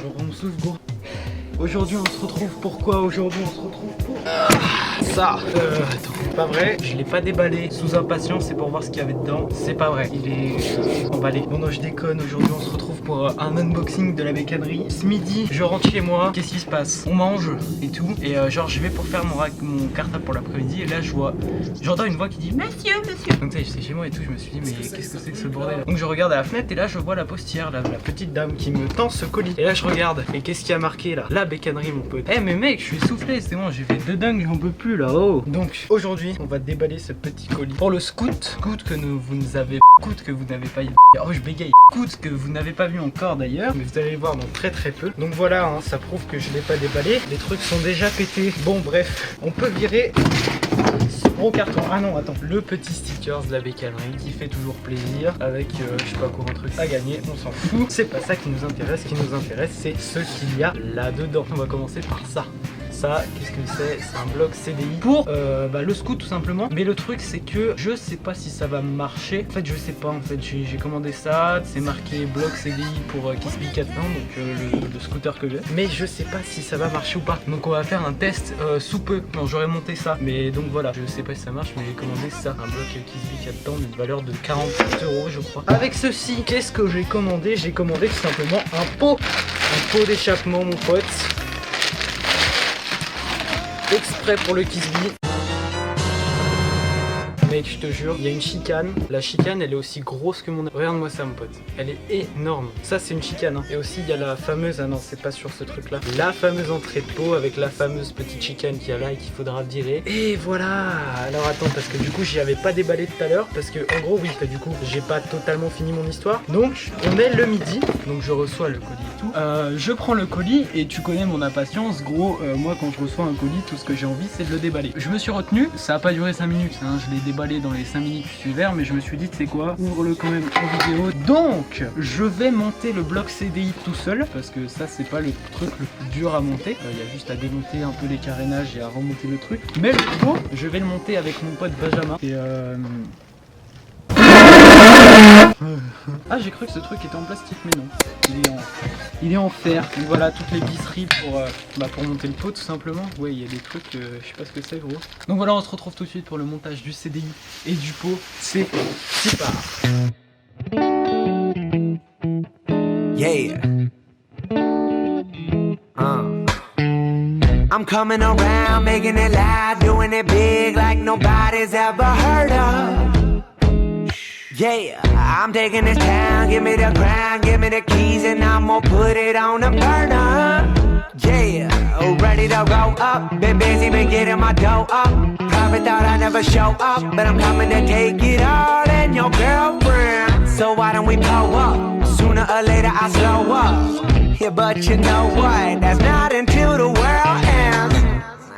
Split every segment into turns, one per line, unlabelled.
Je souffle gros. Aujourd'hui on se retrouve pourquoi? Aujourd'hui on se retrouve pour ça. Attends, pas vrai. Je l'ai pas déballé sous impatience, c'est pour voir ce qu'il y avait dedans. C'est pas vrai, il est emballé. Bon non, je déconne. Aujourd'hui on se retrouve pour un unboxing de la bécannerie. Ce midi, je rentre chez moi. Qu'est-ce qui se passe? On mange et tout. Et genre je vais pour faire mon cartable pour l'après-midi. Et là j'entends une voix qui dit monsieur, monsieur. Donc ça c'est chez moi et tout. Je me suis dit mais qu'est-ce que c'est que ce bordel? Donc je regarde à la fenêtre et là je vois la postière, la petite dame qui me tend ce colis. Et là je regarde. Et qu'est-ce qui a marqué là? La bécannerie mon pote. Eh mais mec, je suis soufflé, c'est bon, j'ai fait de dingue, j'en peux plus là. Oh. Donc aujourd'hui on va déballer ce petit colis pour le scout que vous n'avez pas. Oh je bégaye. Scout que vous n'avez pas vu encore d'ailleurs, mais vous allez le voir dans très peu. Donc voilà, hein, ça prouve que je l'ai pas déballé. Les trucs sont déjà pétés. Bon bref, on peut virer ce gros carton. Ah non attends, le petit stickers de la bécannerie qui fait toujours plaisir avec je sais pas quoi, un truc à gagner, on s'en fout. C'est pas ça qui nous intéresse. Ce qui nous intéresse c'est ce qu'il y a là dedans. On va commencer par ça. Ça, qu'est-ce que c'est? C'est un bloc CDI pour le scout tout simplement. Mais le truc c'est que je sais pas si ça va marcher. En fait je sais pas, en fait j'ai commandé ça. C'est marqué bloc CDI pour Kisby 4 ans, donc le scooter que j'ai. Mais je sais pas si ça va marcher ou pas. Donc on va faire un test sous peu. Non, j'aurais monté ça. Mais donc voilà, je sais pas si ça marche, mais j'ai commandé ça. Un bloc Kisby 4 ans d'une valeur de 40 € je crois. Avec ceci, qu'est-ce que j'ai commandé? J'ai commandé tout simplement un pot d'échappement mon pote. Exprès pour le Kisby. Mec, je te jure, il y a une chicane. La chicane, elle est aussi grosse que mon... Regarde-moi ça, mon pote. Elle est énorme. Ça, c'est une chicane. Hein. Et aussi, il y a la fameuse... Ah non, c'est pas sur ce truc-là. La fameuse entrée de pot avec la fameuse petite chicane qu'il y a là et qu'il faudra virer. Et voilà. Alors, attends, parce que du coup, j'y avais pas déballé tout à l'heure. Parce que, en gros, oui, du coup, j'ai pas totalement fini mon histoire. Donc, on est le midi. Donc, je reçois le colis et tout. Je prends le colis et tu connais mon impatience. Gros, moi, quand je reçois un colis, tout ce que j'ai envie, c'est de le déballer. Je me suis retenu. Ça a pas duré 5 minutes. Hein. Je l'ai déballé dans les 5 minutes qui suivaient, mais je me suis dit, tu sais quoi, ouvre-le quand même en vidéo. Donc, je vais monter le bloc CDI tout seul, parce que ça, c'est pas le truc le plus dur à monter. Il y a juste à démonter un peu les carénages et à remonter le truc. Mais le pot, je vais le monter avec mon pote Benjamin. Et ah, j'ai cru que ce truc était en plastique, mais non. Il est en fer. Donc voilà, toutes les visseries pour monter le pot tout simplement. Ouais, il y a des trucs, je sais pas ce que c'est gros. Donc voilà, on se retrouve tout de suite pour le montage du CDI et du pot. C'est part.
Yeah. I'm coming around, making it loud, doing it big like nobody's ever heard of. Yeah, I'm taking this town, give me the crown, give me the keys, and I'm gonna put it on the burner. Yeah, ready to go up, been busy, been getting my dough up. Probably thought I'd never show up, but I'm coming to take it all and your girlfriend. So why don't we pull up, sooner or later I slow up. Yeah, but you know what, that's not until the world ends.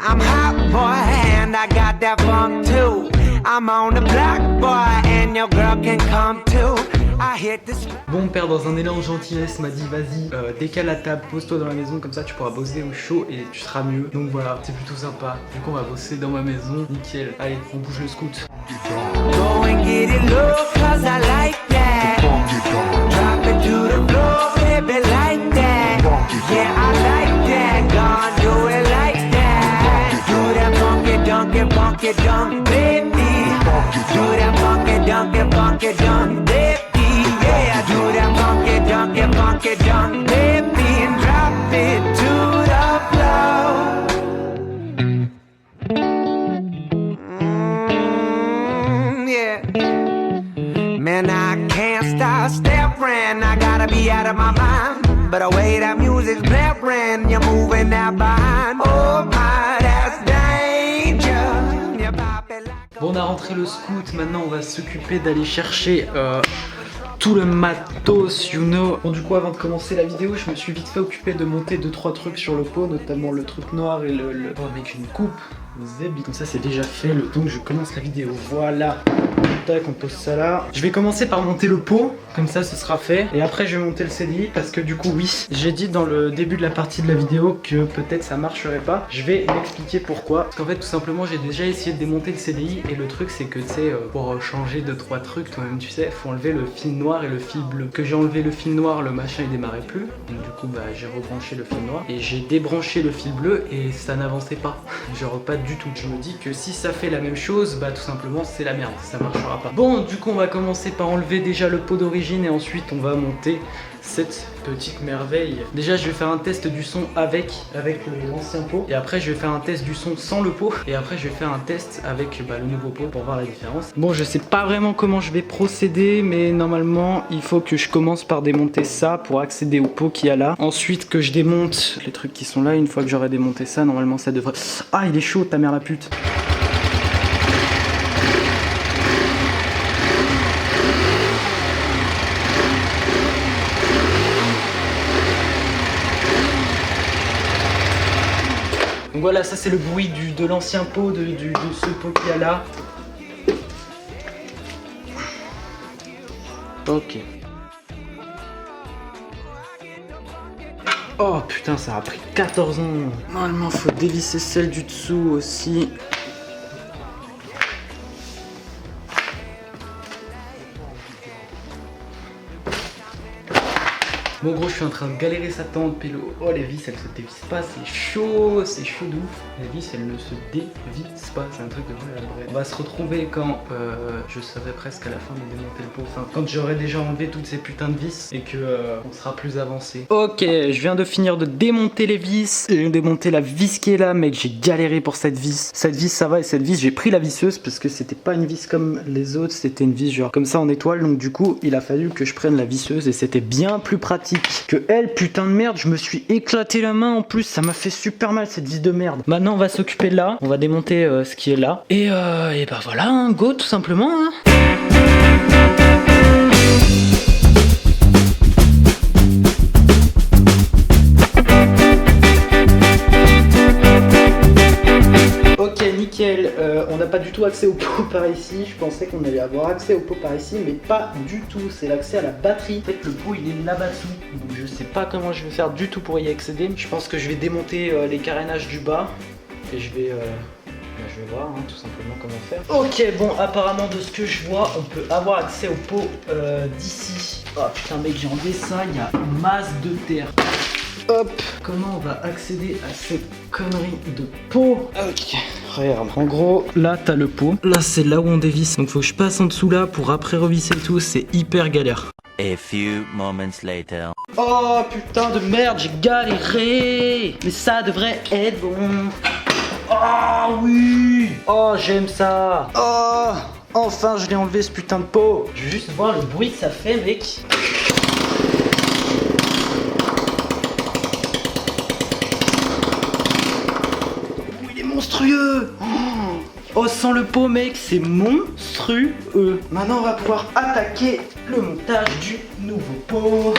I'm hot boy, and I got that funk too. I'm on the block boy, and your girl can come too. I hit the...
Bon père, dans un élan de gentillesse, m'a dit vas-y, décale la table, pose-toi dans la maison, comme ça tu pourras bosser au chaud et tu seras mieux. Donc voilà, c'est plutôt sympa. Du coup on va bosser dans ma maison, nickel. Allez, on bouge le scout.
Go and get it low, cause I like that. Drop it to the floor, baby, like that. Yeah, I like that. Gonna do it like that. Do that funky dunk, baby. Do that funky dunk, baby. Yeah, do that funky dunk, baby. And drop it to the floor. Yeah. Man, I can't stop staring. I gotta be out of my mind. But the way that music's blaring, you're moving that behind. Oh my, that's danger. You pop it like...
Bon, on a rentré le scout, maintenant on va s'occuper d'aller chercher tout le matos, you know. Bon, du coup, avant de commencer la vidéo, je me suis vite fait occuper de monter 2-3 trucs sur le pot, notamment le truc noir et le... Oh mec, j'ai une coupe. zébi. Comme ça c'est déjà fait le temps que je commence la vidéo. Voilà. Tac, on pose ça là. Je vais commencer par monter le pot, comme ça ce sera fait. Et après je vais monter le CDI parce que du coup oui, j'ai dit dans le début de la partie de la vidéo que peut-être ça marcherait pas. Je vais m'expliquer pourquoi. Parce qu'en fait tout simplement j'ai déjà essayé de démonter le CDI et le truc c'est que tu sais pour changer 2-3 trucs toi-même tu sais faut enlever le fil noir et le fil bleu. Que j'ai enlevé le fil noir, le machin il démarrait plus. Donc du coup bah j'ai rebranché le fil noir et j'ai débranché le fil bleu et ça n'avançait pas. Genre pas du tout. Je me dis que si ça fait la même chose bah tout simplement c'est la merde, ça marchera pas. Bon du coup on va commencer par enlever déjà le pot d'origine et ensuite on va monter cette petite merveille. Déjà je vais faire un test du son avec l'ancien pot et après je vais faire un test du son sans le pot et après je vais faire un test avec le nouveau pot pour voir la différence. Bon je sais pas vraiment comment je vais procéder mais normalement il faut que je commence par démonter ça pour accéder au pot qu'il y a là. Ensuite que je démonte les trucs qui sont là. Une fois que j'aurai démonté ça normalement ça devrait... Ah il est chaud ta mère la pute. Donc voilà, ça c'est le bruit de l'ancien pot, de ce pot qu'il y a là. Ok. Oh putain, ça a pris 14 ans. Normalement, faut dévisser celle du dessous aussi. Bon gros je suis en train de galérer sa tente, puis oh les vis elles se dévissent pas, c'est chaud de ouf. Les vis elles ne se dévissent pas, c'est un truc de vrai. On va se retrouver quand je serai presque à la fin de démonter le pot, enfin quand j'aurai déjà enlevé toutes ces putains de vis et que on sera plus avancé. Ok, je viens de finir de démonter les vis, j'ai démonté la vis qui est là mec, j'ai galéré pour cette vis. Cette vis ça va et cette vis j'ai pris la visseuse parce que c'était pas une vis comme les autres, c'était une vis genre comme ça en étoile donc du coup il a fallu que je prenne la visseuse et c'était bien plus pratique que elle. Putain de merde, je me suis éclaté la main en plus, ça m'a fait super mal cette vis de merde. Maintenant on va s'occuper de là, on va démonter ce qui est là et bah voilà, hein, go tout simplement hein. Nickel, on n'a pas du tout accès au pot par ici. Je pensais qu'on allait avoir accès au pot par ici, mais pas du tout. C'est l'accès à la batterie. En fait, le pot il est là-bas dessous. Donc je sais pas comment je vais faire du tout pour y accéder. Je pense que je vais démonter les carénages du bas et je vais voir hein, tout simplement comment faire. Ok, bon, apparemment de ce que je vois, on peut avoir accès au pot d'ici. Oh putain mec, j'ai enlevé ça, il y a une masse de terre. Hop, comment on va accéder à cette connerie de pot? Ok, regarde. En gros, là t'as le pot. Là c'est là où on dévisse. Donc faut que je passe en dessous là pour après revisser tout. C'est hyper galère.
A few moments later.
Oh putain de merde, j'ai galéré. Mais ça devrait être bon. Oh oui. Oh j'aime ça. Oh, enfin je l'ai enlevé ce putain de pot. Je veux juste voir le bruit que ça fait mec. Monstrueux. Oh sans le pot mec, c'est monstrueux. Maintenant on va pouvoir attaquer le montage du nouveau pot.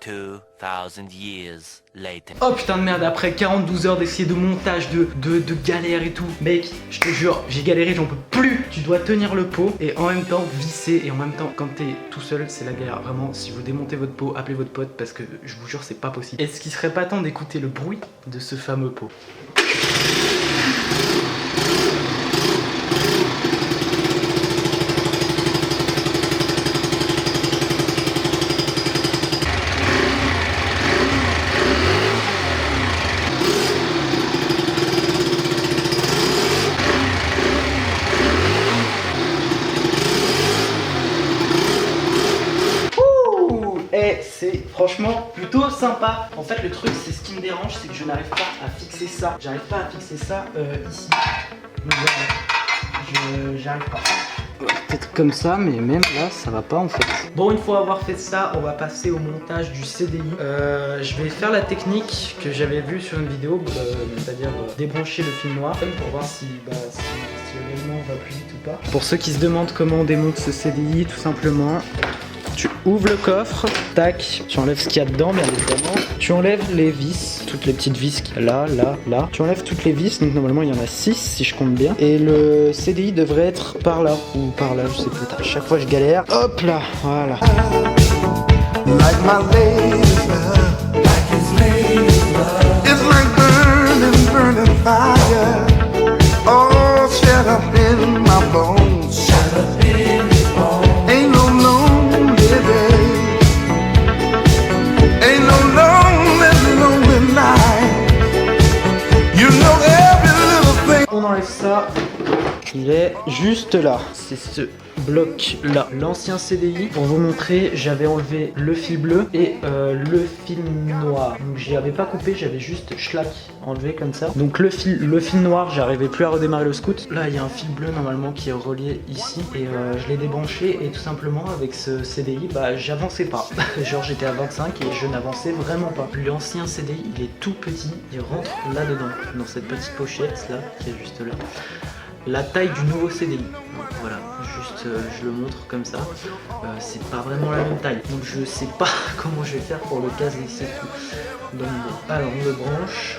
2000 years later.
Oh putain de merde, après 42 heures d'essayer de montage, de galère et tout. Mec, je te jure, j'ai galéré, j'en peux plus. Tu dois tenir le pot et en même temps visser. Et en même temps, quand t'es tout seul, c'est la galère. Vraiment, si vous démontez votre pot, appelez votre pote parce que je vous jure, c'est pas possible. Est-ce qu'il serait pas temps d'écouter le bruit de ce fameux pot? C'est franchement plutôt sympa. En fait le truc c'est ce qui me dérange, c'est que je n'arrive pas à fixer ça. J'arrive pas à fixer ça ici. Donc voilà, j'arrive pas. Peut-être comme ça, mais même là ça va pas en fait. Bon, une fois avoir fait ça, on va passer au montage du CDI. Je vais faire la technique que j'avais vue sur une vidéo, c'est-à-dire débrancher le fil noir pour voir si le élément va plus vite ou pas. Pour ceux qui se demandent comment on démonte ce CDI, tout simplement Tu ouvres le coffre, tac, tu enlèves ce qu'il y a dedans bien évidemment. Tu enlèves les vis, toutes les petites vis qu'il y a là. Tu enlèves toutes les vis, donc normalement il y en a 6 si je compte bien. Et le CDI devrait être par là ou par là, je sais plus. À chaque fois je galère. Hop là, voilà.
Like my laser, like his laser. It's like burning fire. Oh, shut up in my bones. Shut up in my bones. Ain't no lonely day. Ain't no lonely night. You know every little thing.
On enlève ça. Il est juste là. C'est ce bloc là. L'ancien CDI. Pour vous montrer, j'avais enlevé le fil bleu et le fil noir. Donc j'y avais pas coupé, j'avais juste schlac enlevé comme ça. Donc le fil noir, j'arrivais plus à redémarrer le scoot. Là il y a un fil bleu normalement qui est relié ici et je l'ai débranché et tout simplement avec ce CDI, bah j'avançais pas. Genre j'étais à 25 et je n'avançais vraiment pas. L'ancien CDI, il est tout petit, il rentre là-dedans, dans cette petite pochette là qui est juste là. La taille du nouveau CDI. Donc, voilà, juste je le montre comme ça. C'est pas vraiment la même taille. Donc je sais pas comment je vais faire pour le caser, c'est tout. Donc bon, alors on le branche.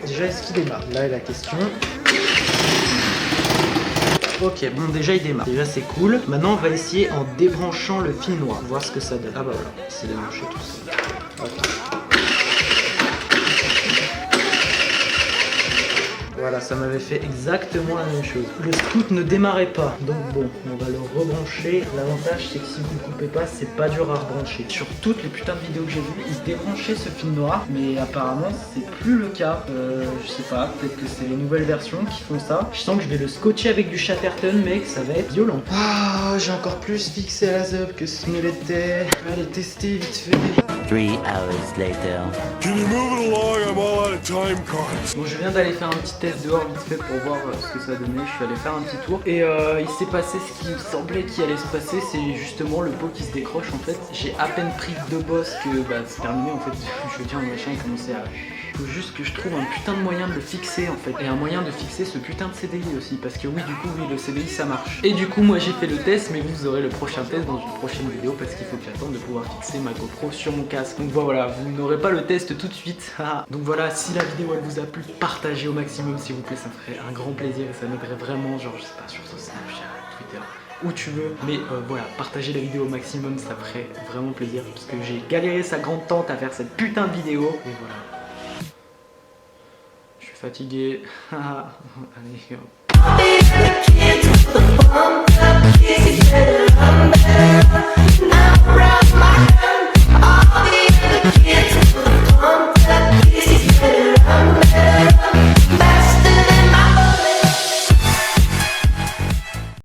Déjà est-ce qu'il démarre? Là est la question. Ok, bon déjà il démarre. Déjà c'est cool. Maintenant on va essayer en débranchant le fil noir. Voir ce que ça donne. Ah bah voilà, c'est débranché tout ça. Okay. Voilà, ça m'avait fait exactement la même chose. Le scoot ne démarrait pas, donc bon, on va le rebrancher. L'avantage c'est que si vous ne coupez pas, c'est pas dur à rebrancher. Sur toutes les putains de vidéos que j'ai vues, ils débranchaient ce fil noir, mais apparemment c'est plus le cas. Je sais pas, peut-être que c'est les nouvelles versions qui font ça. Je sens que je vais le scotcher avec du Chatterton, mec, ça va être violent. Ah, j'ai encore plus fixé la zob que ce qu'il était. Je vais aller tester vite fait.
3 hours later.
Can you move it along? I'm all out of time cards.
Bon, je viens d'aller faire un petit test dehors vite fait pour voir ce que ça donnait. Je suis allé faire un petit tour et il s'est passé ce qui me semblait qu'il allait se passer. C'est justement le pot qui se décroche en fait. J'ai à peine pris 2 bosses que bah, c'est terminé en fait. Je veux dire, le machin il commençait à... Faut juste que je trouve un putain de moyen de le fixer en fait. Et un moyen de fixer ce putain de CDI aussi. Parce que oui, du coup, oui, le CDI ça marche. Et du coup, moi j'ai fait le test, mais vous aurez le prochain test dans une prochaine vidéo. Parce qu'il faut que j'attende de pouvoir fixer ma GoPro sur mon casque. Donc voilà, vous n'aurez pas le test tout de suite. Donc voilà, si la vidéo elle vous a plu, partagez au maximum s'il vous plaît. Ça me ferait un grand plaisir et ça m'aiderait vraiment. Genre, je sais pas, sur Snapchat, Twitter, où tu veux, mais voilà, partagez la vidéo au maximum, ça ferait vraiment plaisir parce que j'ai galéré sa grande tante à faire cette putain de vidéo et voilà. Je suis fatigué. Allez, hop.